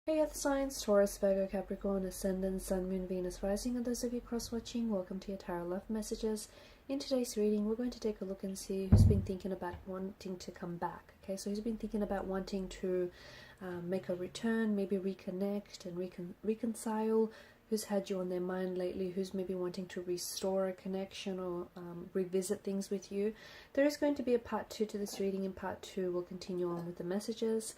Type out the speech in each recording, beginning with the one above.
Hey Earth signs, Taurus, Virgo, Capricorn, Ascendant, Sun, Moon, Venus, Rising, and those of you cross-watching, welcome to your Tarot Love Messages. In today's reading, we're going to take a look and see who's been thinking about wanting to come back. Okay, so who's been thinking about wanting to make a return, maybe reconnect and reconcile, who's had you on their mind lately, who's maybe wanting to restore a connection or revisit things with you. There is going to be a part 2 to this reading. In part 2, we'll continue on with the messages.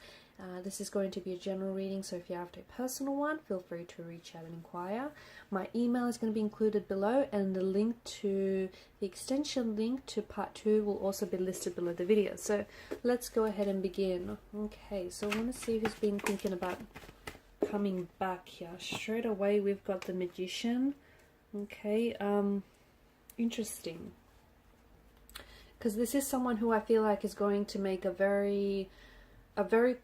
This is going to be a general reading, so if you're after a personal one, feel free to reach out and inquire. My email is going to be included below, and the extension link to part 2 will also be listed below the video. So let's go ahead and begin. Okay, so I want to see who's been thinking about coming back here. Straight away we've got the Magician. Okay, interesting, because this is someone who I feel like is going to make a very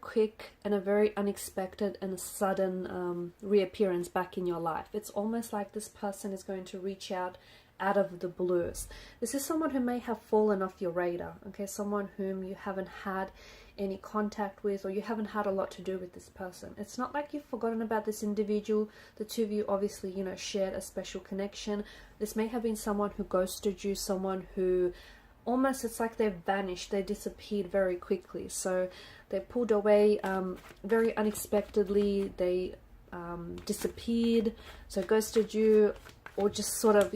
quick and a very unexpected and a sudden reappearance back in your life. It's almost like this person is going to reach out of the blues. This is someone who may have fallen off your radar, okay? Someone whom you haven't had any contact with, or you haven't had a lot to do with this person. It's not like you've forgotten about this individual. The two of you obviously, shared a special connection. This may have been someone who ghosted you, someone who almost, it's like they've vanished, they disappeared very quickly. So they pulled away very unexpectedly, they disappeared, so ghosted you, or just sort of,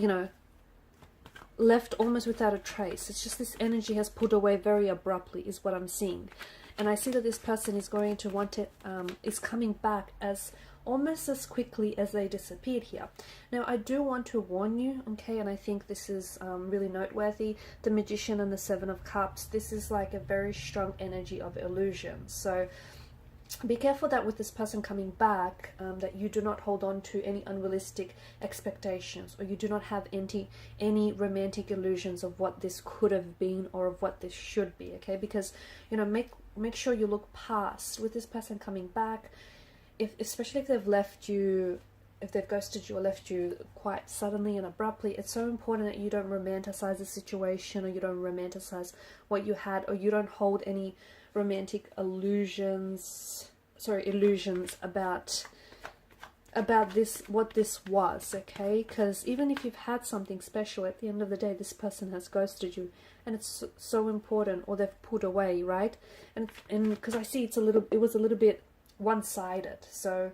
left almost without a trace. It's just this energy has pulled away very abruptly is what I'm seeing. And I see that this person is going to want it, is coming back almost as quickly as they disappeared here. Now, I do want to warn you, okay, and I think this is really noteworthy. The Magician and the Seven of Cups, this is like a very strong energy of illusion. So be careful that with this person coming back, that you do not hold on to any unrealistic expectations, or you do not have any romantic illusions of what this could have been or of what this should be, okay? Because, make sure you look past with this person coming back. Especially if they've left you, if they've ghosted you or left you quite suddenly and abruptly, it's so important that you don't romanticize the situation, or you don't romanticize what you had, or you don't hold any romantic illusions about this, what this was, okay? Because even if you've had something special, at the end of the day, this person has ghosted you, and it's so important, or they've pulled away, right? And because I see it was a little bit one-sided. So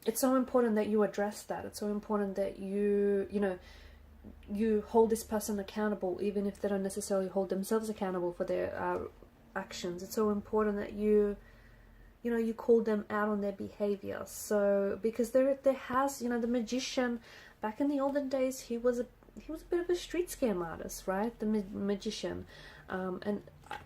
it's so important that you address that. It's so important that you hold this person accountable, even if they don't necessarily hold themselves accountable for their actions. It's so important that you call them out on their behavior. So because there has, the Magician, back in the olden days, he was a bit of a street scam artist, right? The Magician, and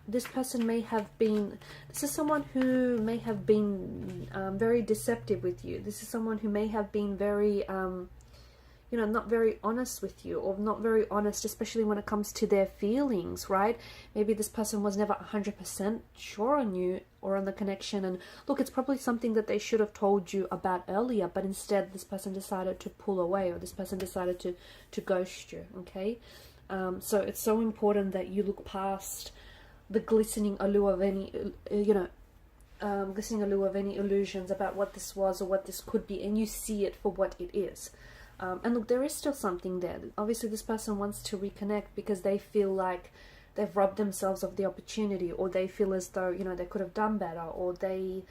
this person may have been, this is someone who may have been very deceptive with you. This is someone who may have been very, not very honest with you, or not very honest, especially when it comes to their feelings, right? Maybe this person was never 100% sure on you or on the connection. And look, it's probably something that they should have told you about earlier, but instead this person decided to pull away, or this person decided to ghost you, okay? So it's so important that you look past the glistening allure of any, illusions about what this was or what this could be, and you see it for what it is. And look, there is still something there. Obviously, this person wants to reconnect because they feel like they've robbed themselves of the opportunity, or they feel as though, they could have done better, or they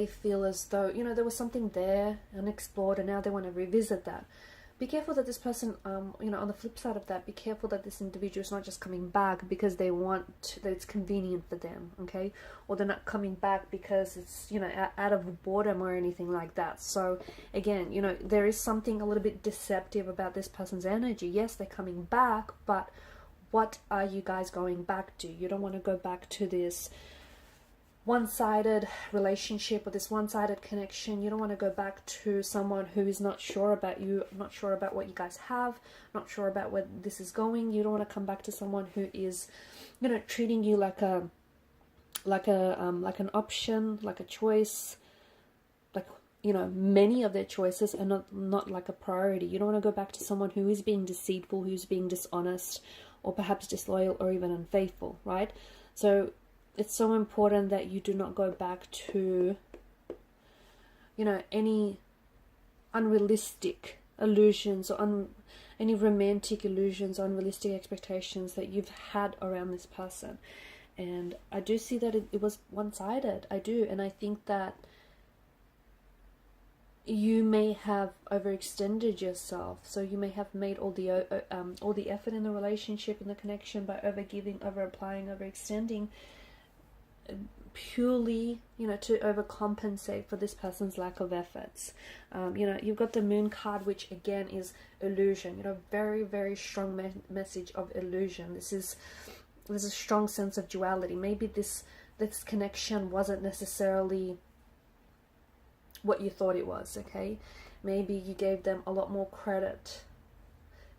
feel as though, there was something there unexplored, and now they want to revisit that. Be careful that this person, on the flip side of that, be careful that this individual is not just coming back because they want, that it's convenient for them, okay? Or they're not coming back because it's, out of boredom or anything like that. So, again, there is something a little bit deceptive about this person's energy. Yes, they're coming back, but what are you guys going back to? You don't want to go back to this one-sided relationship or this one-sided connection. You don't want to go back to someone who is not sure about you, not sure about what you guys have, not sure about where this is going. You don't want to come back to someone who is, treating you like an option, like a choice, like, many of their choices, and not like a priority. You don't want to go back to someone who is being deceitful, who's being dishonest, or perhaps disloyal, or even unfaithful, right? So it's so important that you do not go back to, you know, any unrealistic illusions or any romantic illusions or unrealistic expectations that you've had around this person. And I do see that it was one-sided. I do. And I think that you may have overextended yourself. So you may have made all the effort in the relationship, in the connection, by overgiving, over-applying, overextending, purely, you know, to overcompensate for this person's lack of efforts. You know, you've got the Moon card, which again is illusion. You know, very, very strong message of illusion. There's a strong sense of duality. Maybe this connection wasn't necessarily what you thought it was, okay? Maybe you gave them a lot more credit.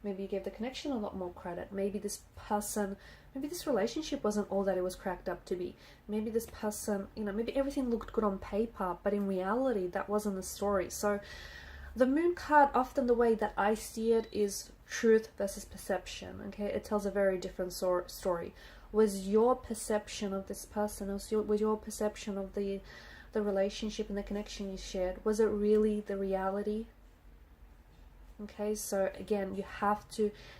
Maybe you gave the connection a lot more credit. Maybe this relationship wasn't all that it was cracked up to be. Maybe this person, you know, maybe everything looked good on paper, but in reality, that wasn't the story. So the Moon card, often the way that I see it, is truth versus perception, okay? It tells a very different story. Was your perception of this person, was your perception of the relationship and the connection you shared, was it really the reality? Okay, so again,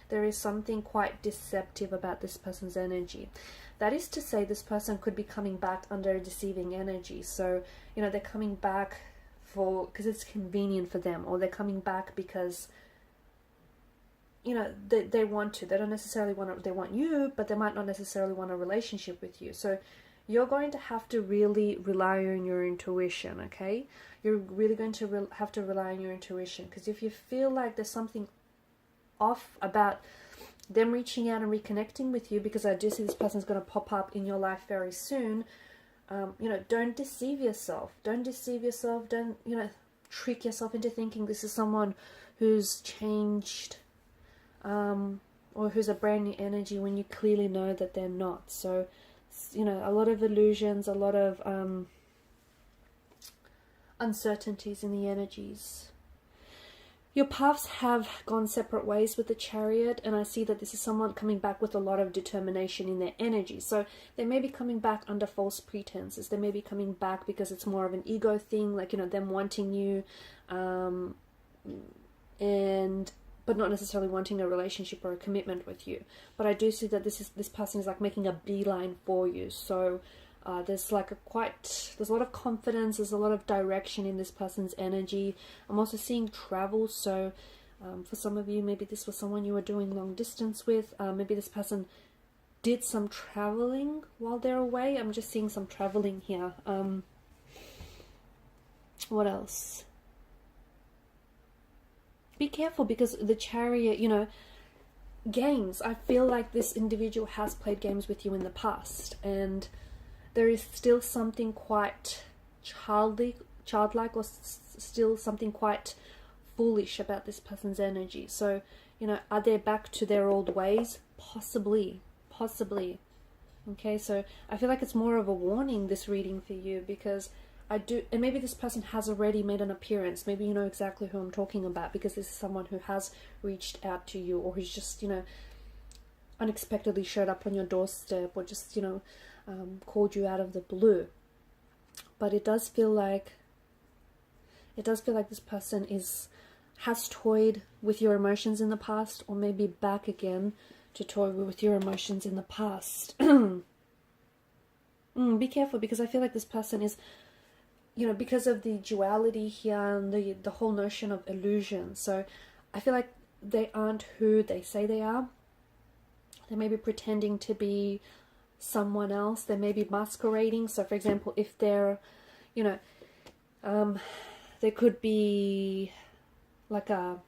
there is something quite deceptive about this person's energy. That is to say, this person could be coming back under a deceiving energy. So, you know, they're coming back because it's convenient for them, or they're coming back because, you know, they want to. They don't necessarily they want you, but they might not necessarily want a relationship with you. So you're going to have to really rely on your intuition, okay? You're really going to have to rely on your intuition, because if you feel like there's something off about them reaching out and reconnecting with you, because I do see this person's going to pop up in your life very soon, you know, don't deceive yourself. Don't deceive yourself. Don't, you know, trick yourself into thinking this is someone who's changed, or who's a brand new energy, when you clearly know that they're not. So, you know, a lot of illusions, a lot of uncertainties in the energies. Your paths have gone separate ways with the Chariot, and I see that this is someone coming back with a lot of determination in their energy. So they may be coming back under false pretenses. They may be coming back because it's more of an ego thing, like, you know, them wanting you, but not necessarily wanting a relationship or a commitment with you. But I do see that this person is like making a beeline for you. So there's like there's a lot of confidence, there's a lot of direction in this person's energy. I'm also seeing travel. So for some of you, maybe this was someone you were doing long distance with. Maybe this person did some traveling while they're away. I'm just seeing some traveling here. What else? Be careful, because the Chariot, you know, games. I feel like this individual has played games with you in the past, and there is still something quite childlike, or still something quite foolish about this person's energy. So, you know, are they back to their old ways? Possibly. Okay, so I feel like it's more of a warning, this reading for you, because and maybe this person has already made an appearance. Maybe you know exactly who I'm talking about, because this is someone who has reached out to you, or who's just, you know, unexpectedly showed up on your doorstep, or just, you know, called you out of the blue. But it does feel like this person has toyed with your emotions in the past, or maybe back again to toy with your emotions in the past. Be careful, because I feel like this person is, you know, because of the duality here and the whole notion of illusion. So I feel like they aren't who they say they are. They may be pretending to be someone else. They may be masquerading. So for example, if they're, you know, they could be like a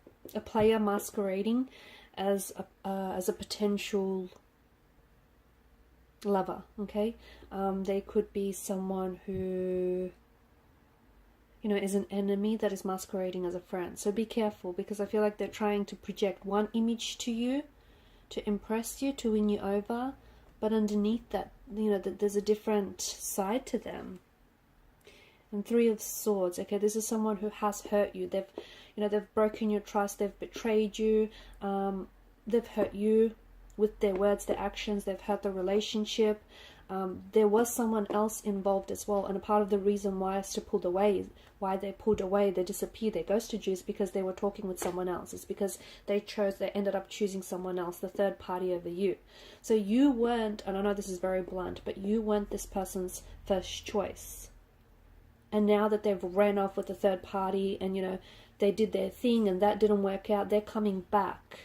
player masquerading as a potential lover, okay? They could be someone who, you know, is an enemy that is masquerading as a friend. So be careful, because I feel like they're trying to project one image to you, to impress you, to win you over, but underneath that, you know, there's a different side to them. And Three of Swords, okay, this is someone who has hurt you. They've broken your trust, they've betrayed you, they've hurt you with their words, their actions, they've hurt the relationship. there was someone else involved as well, and a part of the reason why they pulled away, they disappeared, they ghosted you, is because they were talking with someone else. It's because they ended up choosing someone else, the third party over you. So you weren't, and I know this is very blunt, but you weren't this person's first choice. And now that they've ran off with the third party and, you know, they did their thing and that didn't work out, they're coming back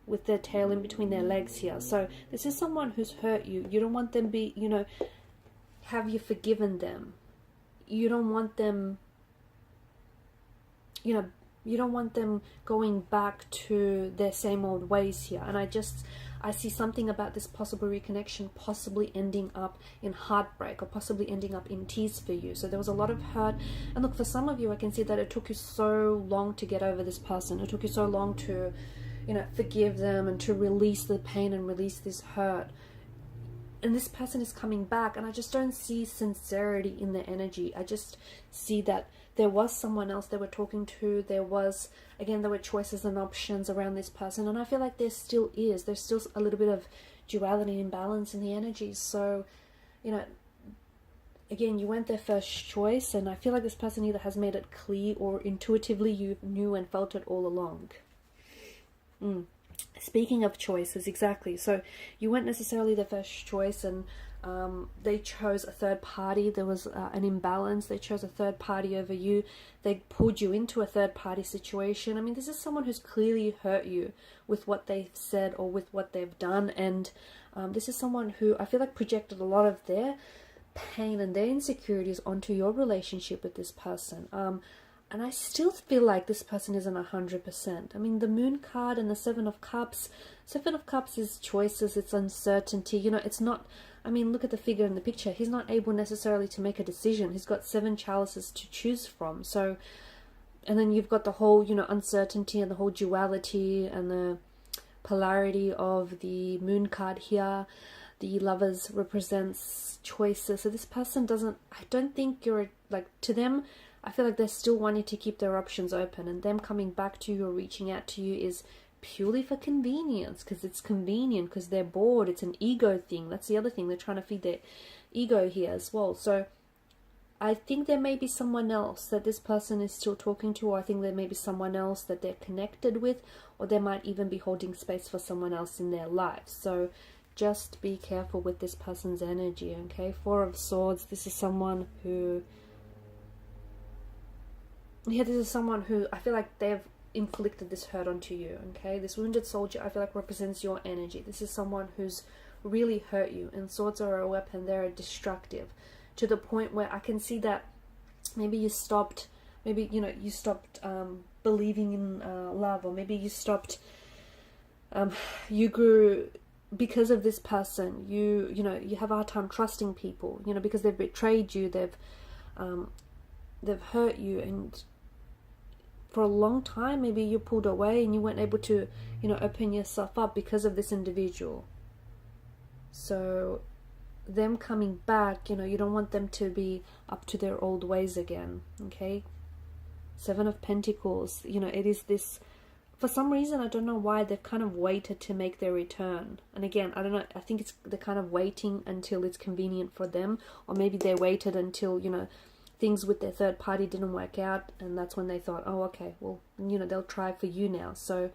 with their tail in between their legs here. So this is someone who's hurt you. You don't want them have you forgiven them? You don't want them, you don't want them going back to their same old ways here. And I see something about this possible reconnection possibly ending up in heartbreak or possibly ending up in tears for you. So there was a lot of hurt. And look, for some of you, I can see that it took you so long to get over this person. It took you so long to, forgive them and to release the pain and release this hurt. And this person is coming back, and I just don't see sincerity in their energy. I just see that there was someone else they were talking to. There were choices and options around this person, and I feel like there still is. There's still a little bit of duality and imbalance in the energies. So, again, you weren't their first choice, and I feel like this person either has made it clear or intuitively you knew and felt it all along. Speaking of choices, exactly. So you weren't necessarily the first choice, and they chose a third party. There was an imbalance. They chose a third party over you. They pulled you into a third party situation. I mean, this is someone who's clearly hurt you with what they've said or with what they've done. And this is someone who I feel like projected a lot of their pain and their insecurities onto your relationship with this person. And I still feel like this person isn't 100%. I mean, the Moon card and the Seven of Cups. Seven of Cups is choices, it's uncertainty. It's not, I mean, look at the figure in the picture. He's not able necessarily to make a decision. He's got 7 chalices to choose from. So, and then you've got the whole, uncertainty and the whole duality and the polarity of the Moon card here. The Lovers represents choices. So this person I don't think you're, to them, I feel like they're still wanting to keep their options open, and them coming back to you or reaching out to you is purely for convenience, because it's convenient, because they're bored. It's an ego thing. That's the other thing. They're trying to feed their ego here as well. So I think there may be someone else that this person is still talking to, or I think there may be someone else that they're connected with, or they might even be holding space for someone else in their lives. So just be careful with this person's energy, okay? 4 of Swords. This is someone who... this is someone who I feel like they've inflicted this hurt onto you, okay? This wounded soldier, I feel like, represents your energy. This is someone who's really hurt you, and swords are a weapon. They're destructive to the point where I can see that maybe you stopped, believing in love, or maybe you stopped, you grew... Because of this person, you have a hard time trusting people, because they've betrayed you, they've hurt you, and for a long time maybe you pulled away and you weren't able to open yourself up because of this individual. So them coming back, you don't want them to be up to their old ways again, okay? 7 of Pentacles, it is this, for some reason, I don't know why, they've kind of waited to make their return. And again, I don't know, I think they're kind of waiting until it's convenient for them, or maybe they waited until things with their third party didn't work out, and that's when they thought, oh, okay, well, they'll try for you now. So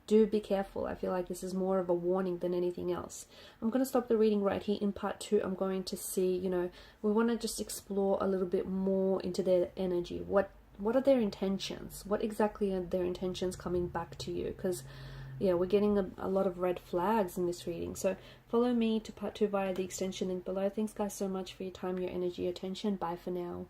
do be careful. I feel like this is more of a warning than anything else. I'm going to stop the reading right here. In part 2, I'm going to see, we want to just explore a little bit more into their energy. What are their intentions? What exactly are their intentions coming back to you? Because, yeah, we're getting a lot of red flags in this reading. So follow me to part 2 via the extension link below. Thanks, guys, so much for your time, your energy, your attention. Bye for now.